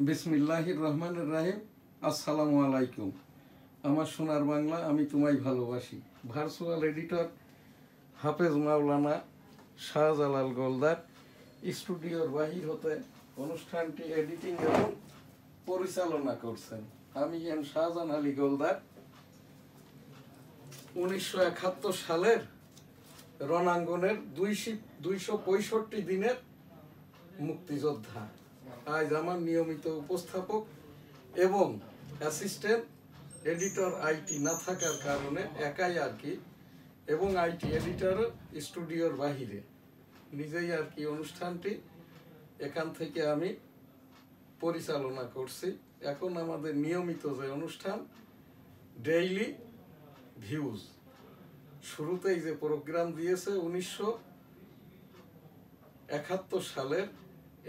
বিসমিল্লাহির রহমানির রহিম। আসসালামু আলাইকুম। আমার সোনার বাংলা, আমি তোমায় ভালোবাসি। ভার্চুয়াল এডিটর হাফেজ মাওলানা শাহজালাল গোলদার স্টুডিওর বাহির হতে অনুষ্ঠানটি এডিটিং এবং পরিচালনা করছেন আমি এম শাহজাহান আলী গোলদার। 1971 সালের রণাঙ্গনের 265 দিনের মুক্তিযোদ্ধা। আজ আমার নিয়মিত উপস্থাপক এবং অ্যাসিস্ট্যান্ট এডিটর আইটি না থাকার কারণে একাই আর কি, এবং আইটি এডিটর স্টুডিওর বাহিরে নিজেই আর কি অনুষ্ঠানটি এখান থেকে আমি পরিচালনা করছি। এখন আমাদের নিয়মিত যে অনুষ্ঠান ডেইলি ভিউজ, শুরুতেই যে প্রোগ্রাম দিয়েছে 1971 সালের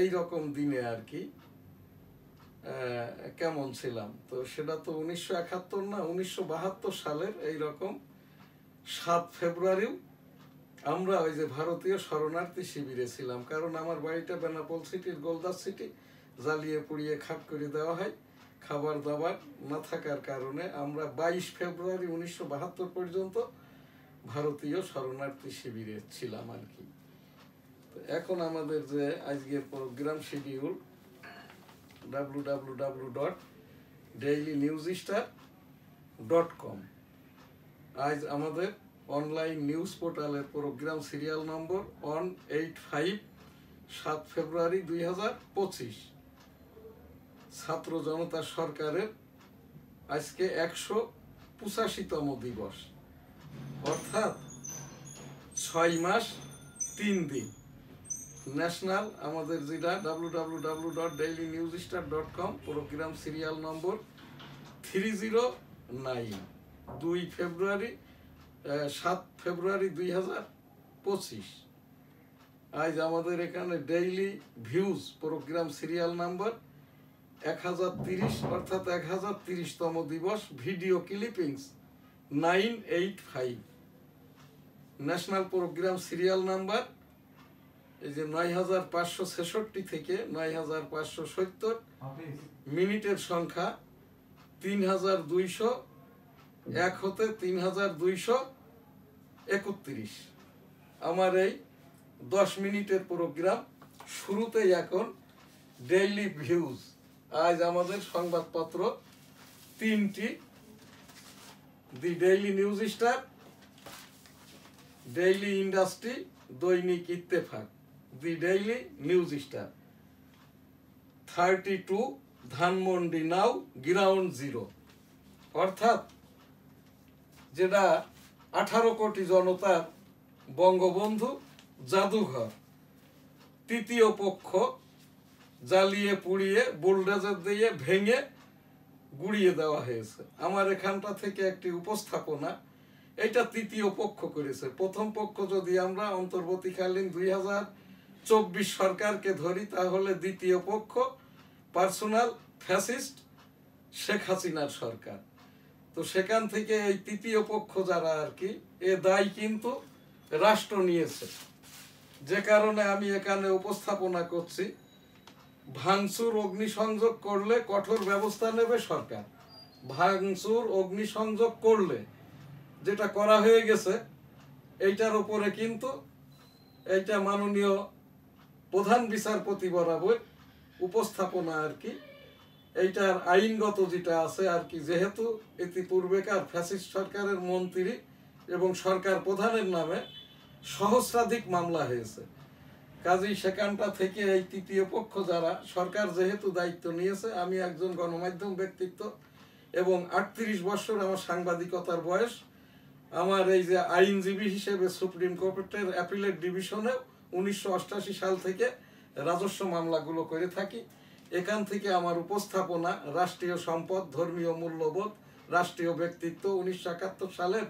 এই রকম দিনে আর কি কেমন ছিলাম, তো সেটা তো 1971 না, 1972 সালের এই রকম 7 ফেব্রুয়ারিও আমরা ওই যে ভারতীয় শরণার্থী শিবিরে ছিলাম। কারণ আমার বাড়িটা বেনাপোল সিটির গোলদার সিটি, জ্বালিয়ে পুড়িয়ে খাট করে দেওয়া হয়, খাবার দাবার না থাকার কারণে আমরা 22 ফেব্রুয়ারি 1972 পর্যন্ত ভারতীয় শরণার্থী শিবিরে ছিলাম আর কি। এখন আমাদের যে আজকের প্রোগ্রাম শিডিউল www.dailynewsstar.com, আজ আমাদের অনলাইন নিউজ পোর্টালের প্রোগ্রাম সিরিয়াল নম্বর 185, 7 ফেব্রুয়ারি 2025। ছাত্র জনতা সরকারের আজকে 185তম দিবস, অর্থাৎ 6 মাস 3 দিন। ন্যাশনাল আমাদের যেটা www.dailynewsstar.com, প্রোগ্রাম সিরিয়াল নম্বর 309, 7 ফেব্রুয়ারি 2025। আজ আমাদের এখানে daily views programme serial number 1030, অর্থাৎ 1030তম দিবস। Video clippings 985। National programme serial number এই যে 9566 থেকে 9570। মিনিটের সংখ্যা 3201 হতে 3231। আমার এই 10 মিনিটের প্রোগ্রাম শুরুতেই এখন ডেইলি ভিউজ। আজ আমাদের সংবাদপত্র 3টি: the Daily News Star, Daily Industry, Dainik Ittefaq. The Daily News Star 32 Dhanmondi now ground zero, অর্থাৎ যেটা 18 কোটি জনতার বঙ্গবন্ধু জাদুঘর, তৃতীয় পক্ষ জ্বালিয়ে পুড়িয়ে বুলডোজার দিয়ে ভেঙে গুড়িয়ে দেওয়া হয়েছে। আমার এখানটা থেকে একটি উপস্থাপনা, এটা তৃতীয় পক্ষ করেছে। প্রথম পক্ষ যদি আমরা অন্তর্বর্তীকালীন 2024 সরকারকে ধরি, তাহলে দ্বিতীয় পক্ষ পার্সোনাল ফ্যাসিস্ট শেখ হাসিনার সরকার। তো সেখান থেকে এই তৃতীয় পক্ষ যারা আর কি, এ দায় কিন্তু রাষ্ট্র নিয়েছে। যে কারণে আমি এখানে উপস্থাপনা করছি, ভাঙচুর অগ্নিসংযোগ করলে কঠোর ব্যবস্থা নেবে সরকার। ভাঙচুর অগ্নিসংযোগ করলে, যেটা করা হয়ে গেছে, এইটার উপরে কিন্তু এইটা মাননীয় প্রধান বিচারপতি বরাবর উপস্থাপনা আর কি, এইটার আইনগত যেটা আছে আর কি, যেহেতু ইতিপূর্বেকার ফ্যাসিস্ট সরকারের মন্ত্রী এবং সরকার প্রধানের নামে সহস্রাধিক মামলা হয়েছে, কাজেই সেখানটা থেকে এই তৃতীয় পক্ষ যারা, সরকার যেহেতু দায়িত্ব নিয়েছে, আমি একজন গণমাধ্যম ব্যক্তিত্ব এবং 38 বছর আমার সাংবাদিকতার বয়স। আমার এই যে আইনজীবী হিসেবে সুপ্রিম কোর্টের অ্যাপিলেট ডিভিশনে 1988 সাল থেকে রাজস্ব মামলাগুলো করে থাকি। এখান থেকে আমার উপস্থাপনা রাষ্ট্রীয় সম্পদ, ধর্মীয় মূল্যবোধ, রাষ্ট্রীয় ব্যক্তিত্ব। 1971 সালের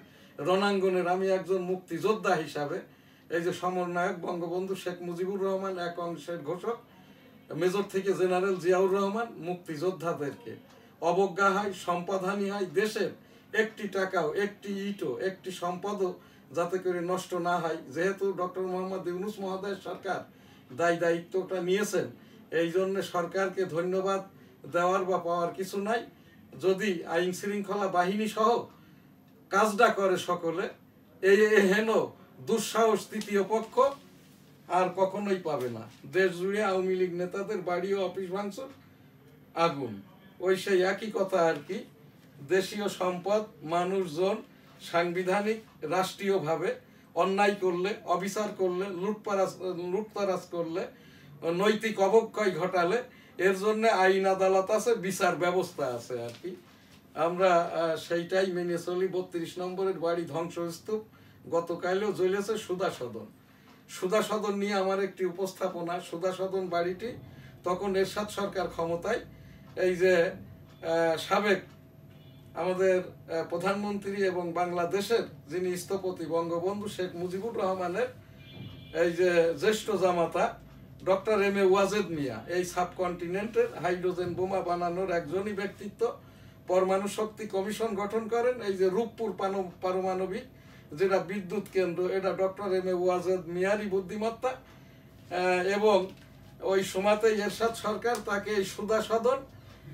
রণাঙ্গনের আমি একজন মুক্তিযোদ্ধা হিসাবে, এই যে সমরনায়ক বঙ্গবন্ধু শেখ মুজিবুর রহমান এক অংশের ঘোষক, মেজর থেকে জেনারেল জিয়াউর রহমান, মুক্তিযোদ্ধাদেরকে অবজ্ঞা হয়, সম্পদহানি হয়, দেশের একটি টাকাও, একটি ইটও, একটি সম্পদও যাতে করে নষ্ট না হয়, যেহেতু ডক্টর মোহাম্মদ ইউনূস মহোদয়ের সরকার দায়িত্বটা নিয়েছেন, এই জন্য সরকারকে ধন্যবাদ দেওয়ার বা পাওয়ার কিছু নাই। যদি আইন শৃঙ্খলা বাহিনী সহ কাজটা করে সকলে, এই হেন দুঃসাহস তৃতীয় পক্ষ আর কখনোই পাবে না। দেশ জুড়ে আওয়ামী লীগ নেতাদের বাড়ি ও অফিস ভাঙচুর, আগুন, ওই সেই একই কথা আর কি। দেশীয় সম্পদ, মানুষজন সাংবিধানিক রাষ্ট্রীয়ভাবে অন্যায় করলে, অবিচার করলে, লুটতরাজ করলে, নৈতিক অবক্ষয় ঘটালে এর জন্য আইন আদালত আছে, বিচার ব্যবস্থা আছে আর কি। আমরা সেইটাই মেনে চলি। 32 নম্বরের বাড়ি ধ্বংসস্তূপ গতকালও জ্বলেছে সুধা সদন। সুধা সদন নিয়ে আমার একটি উপস্থাপনা। সুধা সদন বাড়িটি তখন এরশাদ সরকার ক্ষমতায়, এই যে সাবেক আমাদের প্রধানমন্ত্রী এবং বাংলাদেশের যিনি স্থপতি বঙ্গবন্ধু শেখ মুজিবুর রহমানের এই যে জ্যেষ্ঠ জামাতা doctor M A Wazed Miah, এই সাবকন্টিনেন্টের হাইড্রোজেন বোমা বানানোর একজনই ব্যক্তিত্ব, পরমাণু শক্তি কমিশন গঠন করেন। এই যে রূপপুর পারমাণবিক যেটা বিদ্যুৎ কেন্দ্র, এটা ডক্টর এম এ ওয়াজেদ মিয়ারই বুদ্ধিমত্তা। এবং ওই সময়তেই এরশাদ সরকার তাকে এই সুধা সদন,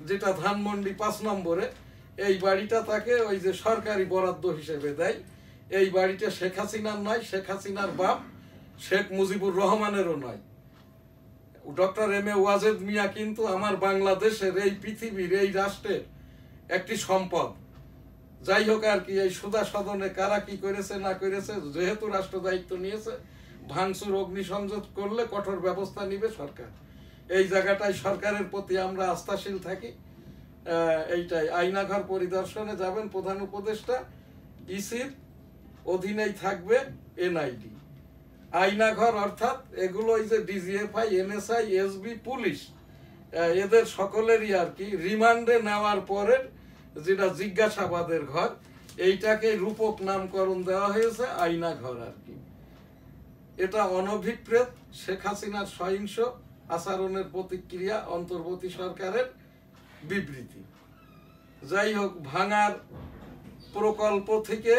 যেটা ধানমন্ডি 5 নম্বরে, এই বাড়িটা তাকে ওই যে সরকারি বরাদ্দ হিসেবে দেয়। এই বাড়িটা শেখ হাসিনার নয়, শেখ হাসিনার বাপ শেখ মুজিবুর রহমানেরও নয়। Doctor M A Wazed Miah কিন্তু আমার বাংলাদেশের, এই পৃথিবীর, এই রাষ্ট্রের একটি সম্পদ। যাই হোক আর কি, এই সুধা সদনে কারা কি করেছে না করেছে, যেহেতু রাষ্ট্র দায়িত্ব নিয়েছে, ভাঙচুর অগ্নিসংযোগ করলে কঠোর ব্যবস্থা নিবে সরকার। এই জায়গাটায় সরকারের প্রতি আমরা আস্থাশীল থাকি। এইটাই। আয়নাঘর পরিদর্শনে যাবেন প্রধান উপদেষ্টা, ইসির অধীনেই থাকবে এনআইডি। আয়নাঘর অর্থাৎ এগুলো এই যে ডিজিএফআই, এনএসআই, এসবি, পুলিশ, এদের সকলেরই আর কি রিমান্ডে নেওয়ার পরে যেটা জিজ্ঞাসাবাদের ঘর, এইটাকে রূপক নামকরণ দেওয়া হয়েছে আয়নাঘর আর কি। এটা অনভিপ্রেত শেখ হাসিনার সহিংস আচরণের প্রতিক্রিয়া, অন্তর্বর্তী সরকারের বিবৃতি। যাই হোক, ভাঙার প্রকল্প থেকে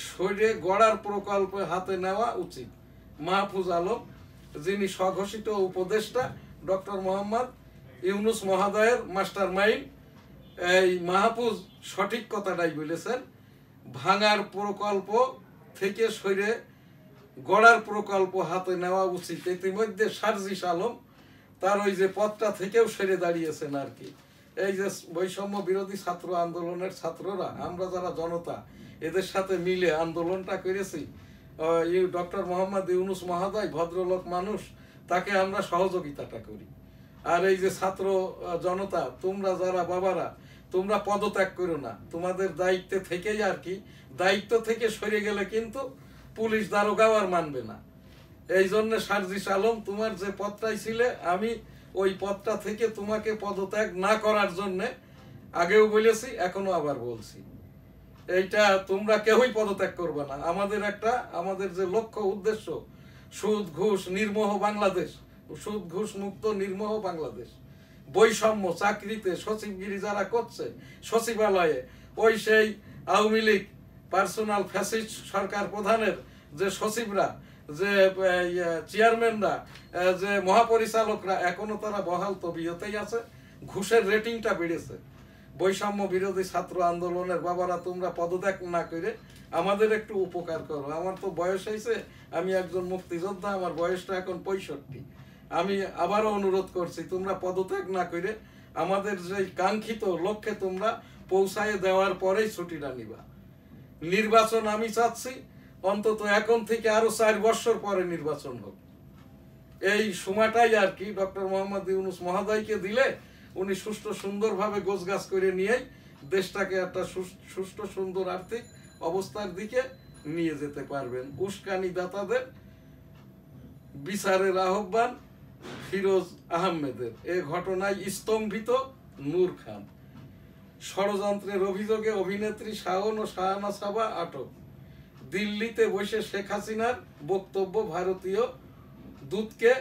সরে গড়ার প্রকল্প হাতে নেওয়া উচিত। মাহফুজ আলম, যিনি স্বঘোষিত উপদেষ্টা ডক্টর মোহাম্মদ ইউনুস মহোদয়ের মাস্টার মাইন্ড, এই মাহফুজ সঠিক কথাটাই বলেছেন। ভাঙার প্রকল্প থেকে সরে গড়ার প্রকল্প হাতে নেওয়া উচিত। ইতিমধ্যে সার্জিস আলম তার ওই যে পদটা থেকেও সরে দাঁড়িয়েছেন আর কি। এই যে বৈষম্য বিরোধী ছাত্র আন্দোলনের ছাত্ররা, আমরা যারা জনতা, এদের সাথে মিলে আন্দোলনটা করেছি। ডক্টর মোহাম্মদ ইউনুস মহোদয় ভদ্রলোক মানুষ, তাকে আমরা সহযোগিতাটা করি। আর এই যে ছাত্র জনতা, তোমরা যারা বাবারা, তোমরা পদত্যাগ করো না, তোমাদের দায়িত্বে থেকেই আর কি। দায়িত্ব থেকে সরে গেলে কিন্তু পুলিশ দারোগাও আর মানবে না। এই জন্য সার্জিস আলম, তোমার যে পদটাই ছিলে, আমি ওই পদটা থেকে তোমাকে পদত্যাগ না করার জন্য আগেও বলেছি, এখনো আবার বলছি, এইটা তোমরা কেউই পদত্যাগ করবে না। আমাদের যে লক্ষ্য উদ্দেশ্য, সুদ ঘুষ নির্মোহ বাংলাদেশ, সুদ ঘুষ মুক্ত নির্মোহ বাংলাদেশ, বৈষম্য চাকরিতে সচিবগিরি যারা করছে সচিবালয়ে, ওই সেই আওয়ামী লীগ পার্সোনাল ফ্যাসিস্ট সরকার প্রধানের যে সচিবরা, যে চেয়ারম্যানরা, যে মহাপরিচালকরা, এখনো তারা বহাল তবিয়তেই আছে। ঘুষের রেটিংটা বেড়েছে। বৈষম্য বিরোধী ছাত্র আন্দোলনের বাবারা, তোমরা পদত্যাগ না করে আমাদের একটু উপকার করো। আমার তো বয়স হয়েছে, আমি একজন মুক্তিযোদ্ধা, আমার বয়সটা এখন 65। আমি আবারও অনুরোধ করছি, তোমরা পদত্যাগ না করে আমাদের যে কাঙ্ক্ষিত লক্ষ্যে তোমরা পৌঁছায় দেওয়ার পরেই ছুটিটা নিবা। নির্বাচন আমি চাচ্ছি অন্তত এখন থেকে আরো 4 বছর পরে নির্বাচন হোক। এই সময়টাই আর কি ডক্টর মোহাম্মদ ইউনুস মহোদয়কে দিলে উনি সুষ্ঠু সুন্দরভাবে গোছগাছ করে নিয়েই দেশটাকে একটা সুষ্ঠু সুন্দর আর্থিক অবস্থার দিকে নিয়ে যেতে পারবেন। উস্কানি দাতাদের বিচারের আহ্বান ফিরোজ আহমেদের। এ ঘটনায় স্তম্ভিত নূর খান। ষড়যন্ত্রের অভিযোগে অভিনেত্রী শাওন ও শাহানা সাবা আটক। দিল্লিতে বসে শেখ হাসিনার বক্তব্য, ভারতীয় দূতকে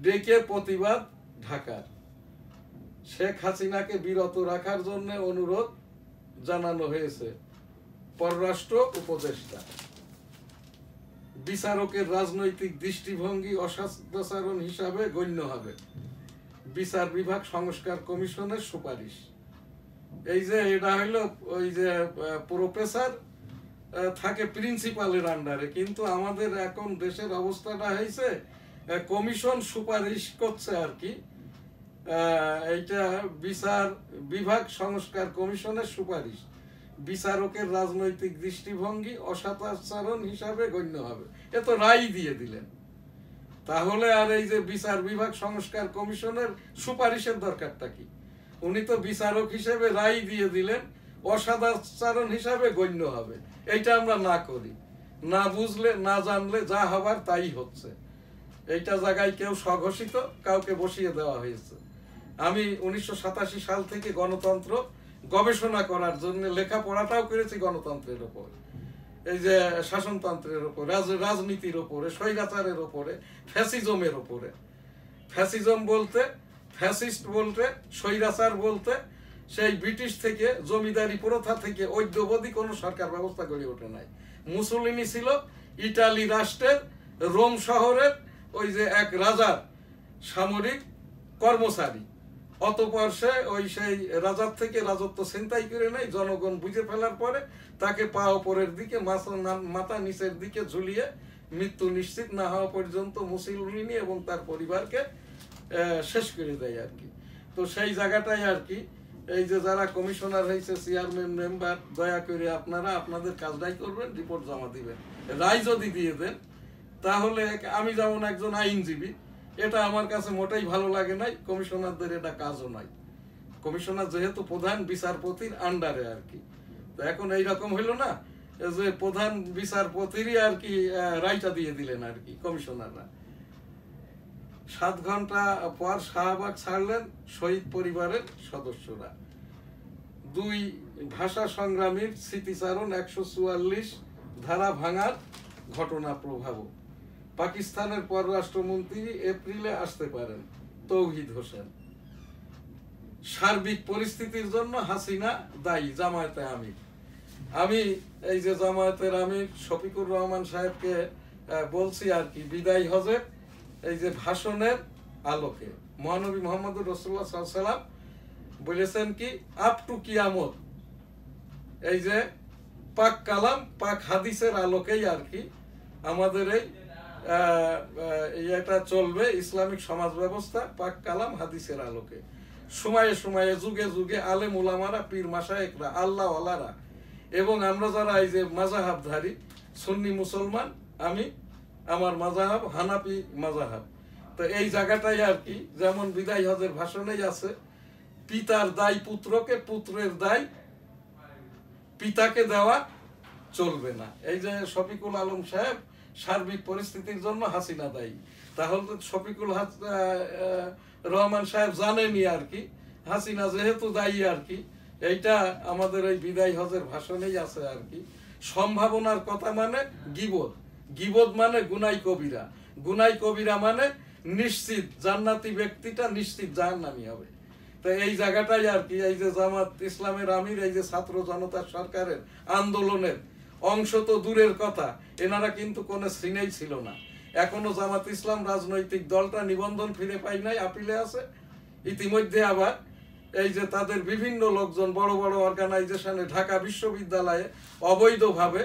ডেকে প্রতিবাদ ঢাকার। শেখ হাসিনাকে বিরত রাখার জন্য অনুরোধ জানানো হয়েছে পররাষ্ট্র উপদেষ্টা। বিচারকের রাজনৈতিক দৃষ্টিভঙ্গি অসদাচরণ হিসাবে গণ্য হবে। বিচার বিভাগ সংস্কার কমিশনের সুপারিশ। এই যে এটা হইলো ওই যে প্রফেসর থাকে প্রিন্সিপালের আন্ডারে, কিন্তু আমাদের এখন দেশের অবস্থাটা হয়েছে কমিশন সুপারিশ করছে আর কি। এইটা বিচার বিভাগ সংস্কার কমিশনের সুপারিশ বিচারকের রাজনৈতিক দৃষ্টিভঙ্গি অসদাচরণ হিসাবে গণ্য হবে। এ তো রায় দিয়ে দিলেন, তাহলে আর এই যে বিচার বিভাগ সংস্কার কমিশনের সুপারিশের দরকারটা কি? উনি তো বিচারক হিসেবে রায় দিয়ে দিলেন, অসদাচরণ হিসাবে গণ্য হবে। এইটা আমরা না করি, না বুঝলে না জানলে যা হবার তাই হচ্ছে। এইটা জায়গায় কেউ স্বঘোষিত, কাউকে বসিয়ে দেওয়া হয়েছে। আমি 1987 সাল থেকে গণতন্ত্র গবেষণা করার জন্য লেখাপড়াটাও করেছি গণতন্ত্রের ওপর, এই যে শাসনতন্ত্রের ওপর, রাজনীতির ওপরে, স্বৈরাচারের ওপরে, ফ্যাসিজমের ওপরে। ফ্যাসিজম বলতে, ফ্যাসিস্ট বলতে, স্বৈরাচার বলতে সেই ব্রিটিশ থেকে, জমিদারি প্রথা থেকে ঐক্যবদ্ধ কোনো সরকার ব্যবস্থা গড়ে ওঠে নাই। মুসোলিনি ছিল ইটালি রাষ্ট্রের রোম শহরের ওই যে এক রাজার সামরিক কর্মচারী। অতঃপর সে ওই সেই রাজার থেকে রাজত্ব ছিনতাই করে নেয়, জনগণ বুঝে ফেলার পরে তাকে পা ওপরের দিকে মাথা নিচের দিকে ঝুলিয়ে মৃত্যু নিশ্চিত না হওয়া পর্যন্ত মুসোলিনি এবং তার পরিবারকে শেষ করে দেয় আর কি। তো সেই জায়গাটাই আর কি, এই যে যারা কমিশনার হয়েছে, চেয়ারম্যান, মেম্বার, দয়া করে আপনারা আপনাদের কাজটাই করবেন, রিপোর্ট জমা দিবেন। রায় যদি দিয়ে দেন তাহলে, আমি যেমন একজন আইনজীবী, এটা আমার কাছে মোটেই ভালো লাগে নাই, কমিশনারদের এটা কাজও নাই। কমিশনার যেহেতু প্রধান বিচারপতির আন্ডারে আর কি, তো এখন এইরকম হইলো না যে প্রধান বিচারপতিরই আর কি রায়টা দিয়ে দিলেন আর কি কমিশনাররা। 7 ঘন্টা পর শাহবাগ ছাড়লেন শহীদ পরিবারের সদস্যরা। 2 ভাষা সংগ্রামীর স্মৃতিচারণ 144 ধারা ভাঙার ঘটনা প্রভাব। পাকিস্তানের পররাষ্ট্রমন্ত্রী এপ্রিলে আসতে পারেন, তৌহিদ হোসেন। সার্বিক পরিস্থিতির জন্য হাসিনা দায়ী, জামায়াতে আমির। আমি এই যে জামায়াতের আমির শফিকুর রহমান সাহেবকে বলছি আর কি, বিদায় হজের এই যে ভাষণের আলোকে মহানবী মুহাম্মদুর রাসূলুল্লাহ সাল্লাল্লাহু আলাইহি ওয়াসাল্লাম বলেছেন কি, আপ টু কিয়ামত, এই যে পাক কালাম পাক হাদিসের আলোকেই আর কি আমাদের এটা চলবে, ইসলামিক সমাজ ব্যবস্থা পাক কালাম হাদিসের আলোকে। সময়ে সময়ে, যুগে যুগে আলেম উলামারা, পীর মাশায়েখরা, আল্লাহ ওয়ালারা এবং আমরা যারা এই যে মাযহাবধারী সুন্নি মুসলমান, আমি আমার মাযহাব হানাফি মাযহাব, তো এই জায়গাটাই আর কি, যেমন বিদায় হজের ভাষণেই আছে, পিতার দায় পুত্রকে, পুত্রের দায় পিতাকে দেওয়া চলবে না। এই যে শফিকুল আলম সাহেব সার্বিক পরিস্থিতির জন্য হাসিনা দায়ী, তাহলে শফিকুল রহমান সাহেব জানেনি আর কি হাসিনা যেহেতু দায়ী আর কি। এইটা আমাদের এই বিদায় হজের ভাষণেই আছে আর কি। সম্ভাবনার কথা মানে গীবত, গীবত মানে গুনাই কবিরা, গুনাই কবিরা মানে নিশ্চিত জান্নাতি ব্যক্তিটা নিশ্চিত জাহান্নামী হবে। তো এই জায়গাটাই আর কি, এই যে জামাত ইসলামের আমির, এই যে ছাত্র জনতার সরকারের আন্দোলনের অংশ তো দূরের কথা, এনারা কিন্তু কোনো শ্রেণীই ছিল না। এখনো জামাত ইসলাম রাজনৈতিক দলটা নিবন্ধন ফিরে পাই নাই, আপিলে আছে। ইতিমধ্যে আবার এই যে তাদের বিভিন্ন লোকজন বড় বড় অর্গানাইজেশনে ঢাকা বিশ্ববিদ্যালয়ে অবৈধভাবে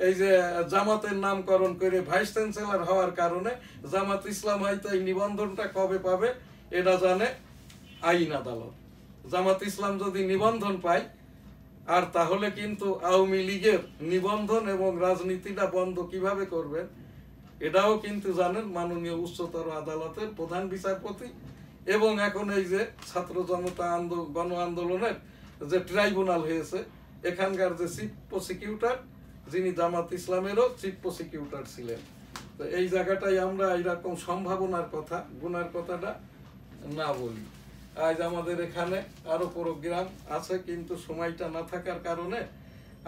এই যে জামাতের নামকরণ করে ভাইস চ্যান্সেলর হওয়ার কারণে জামাত ইসলাম হয়তো এই নিবন্ধনটা কবে পাবে এটা জানে আইন আদালত। জামাত ইসলাম যদি নিবন্ধন পায় আর তাহলে কিন্তু আওয়ামী লীগের নিবন্ধন এবং রাজনীতিটা বন্ধ কিভাবে করবেন এটাও কিন্তু জানেন মাননীয় উচ্চতর আদালতের প্রধান বিচারপতি এবং এখন এই যে ছাত্র জনতা গণ আন্দোলনের যে ট্রাইব্যুনাল হয়েছে এখানকার যে চিফ প্রসিকিউটর যিনি জামাত ইসলামেরও চিফ প্রসিকিউটর ছিলেন। তো এই জায়গাটাই আমরা এইরকম সম্ভাবনার কথা, গুনার কথাটা না বলি। আজ আমাদের এখানে আরো প্রোগ্রাম আছে কিন্তু সময়টা না থাকার কারণে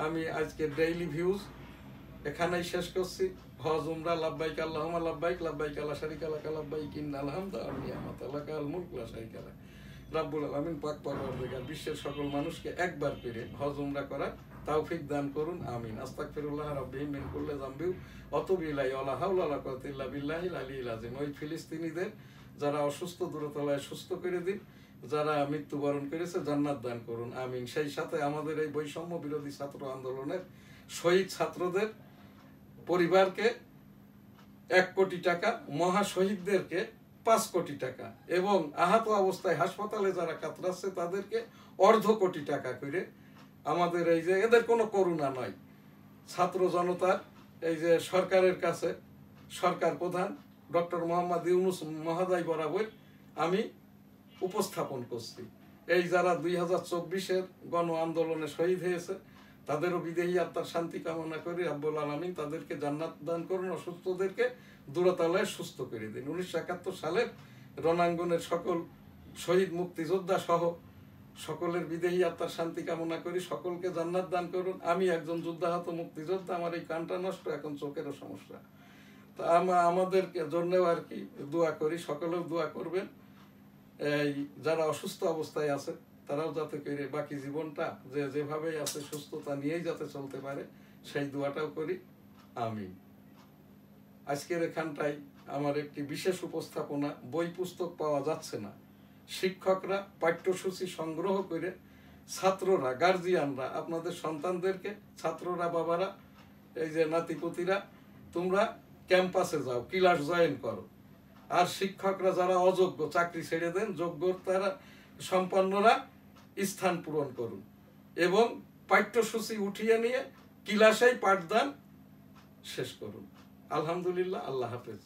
আমি আজকে ডেইলি ভিউজ এখানেই শেষ করছি। হজ উমরা লাব্বাইক আল্লাহুম্মা লাব্বাইক, লাব্বাইক লা শারীকা লাক লাব্বাইক ইন্নাল হামদা ওয়ান নি'মাতা লাকাল মুলক লা শারীকা লাক। রব্বুল আলামিন পাক পরওয়ারদিগার বিশ্বের সকল মানুষকে একবার করে হজ উমরা করার তৌফিক দান করুন, আমিন। আস্তাগফিরুল্লাহ রাব্বি মিন কুল্লি যামবি ওয়া আতুবু ইলাইহি ওয়া লা হাওলা ওয়া লা কুওয়াতা ইল্লা বিল্লাহিল আলিয়্যিল আযীম। ওই ফিলিস্তিনিদের যারা অসুস্থ দূরতলায় সুস্থ করে দিন, যারা মৃত্যুবরণ করেছে জান্নাত দান করুন, আমিন। সেই সাথে আমাদের এই বৈষম্য বিরোধী ছাত্র আন্দোলনের শহীদ ছাত্রদের পরিবারকে 1 কোটি টাকা, মহাশহীদদেরকে 5 কোটি টাকা এবং আহত অবস্থায় হাসপাতালে যারা কাতরাচ্ছে তাদেরকে 1/2 কোটি টাকা করে আমাদের এই যে এদের কোনো করুণা নয়, ছাত্র জনতার এই যে সরকারের কাছে সরকার প্রধান ডক্টর মোহাম্মদ ইউনূস মহোদয় বরাবর আমি উপস্থাপন করছি। এই যারা 2024-এর গণ আন্দোলনে শহীদ হয়েছে তাদেরও বিদেহী আত্মার শান্তি কামনা করি, রব্বুল আলামিন তাদেরকে জান্নাত দান করুন, অসুস্থদেরকে দূরতলায় সুস্থ করে দিন। 1971 সালের রণাঙ্গনের সকল শহীদ মুক্তিযোদ্ধা সহ সকলের বিদেহী আত্মার শান্তি কামনা করি, সকলকে জান্নাত দান করুন। আমি একজন যুদ্ধাহত মুক্তিযোদ্ধা, আমার এই কানটা নষ্ট, এখন চোখেরও সমস্যা, তা আমাদেরকে জন্যও আর কি দোয়া করি, সকলেও দোয়া করবেন। এই যারা অসুস্থ অবস্থায় আছে তারাও যাতে করে বাকি জীবনটা যেভাবেই আছে সুস্থতা নিয়েই যাতে চলতে পারে সেই দোয়াটাও করি, আমিন। আজকের এখানটায় আমার একটি বিশেষ উপস্থাপনা, বই পুস্তক পাওয়া যাচ্ছে না, শিক্ষকরা পাঠ্যসূচি সংগ্রহ করে ছাত্ররা, গার্জিয়ানরা আপনাদের সন্তানদেরকে, ছাত্ররা, বাবারা, এই যে নাতিপুতিরা, তোমরা ক্যাম্পাসে যাও, ক্লাস জয়েন করো। আর শিক্ষকরা যারা অযোগ্য চাকরি ছেড়ে দেন, যোগ্যতারা সম্পন্নরা স্থান পূরণ করুন এবং পাঠ্যসূচি উঠিয়ে নিয়ে ক্লাসেই পাঠদান শেষ করুন। আলহামদুলিল্লাহ, আল্লাহ হাফেজ।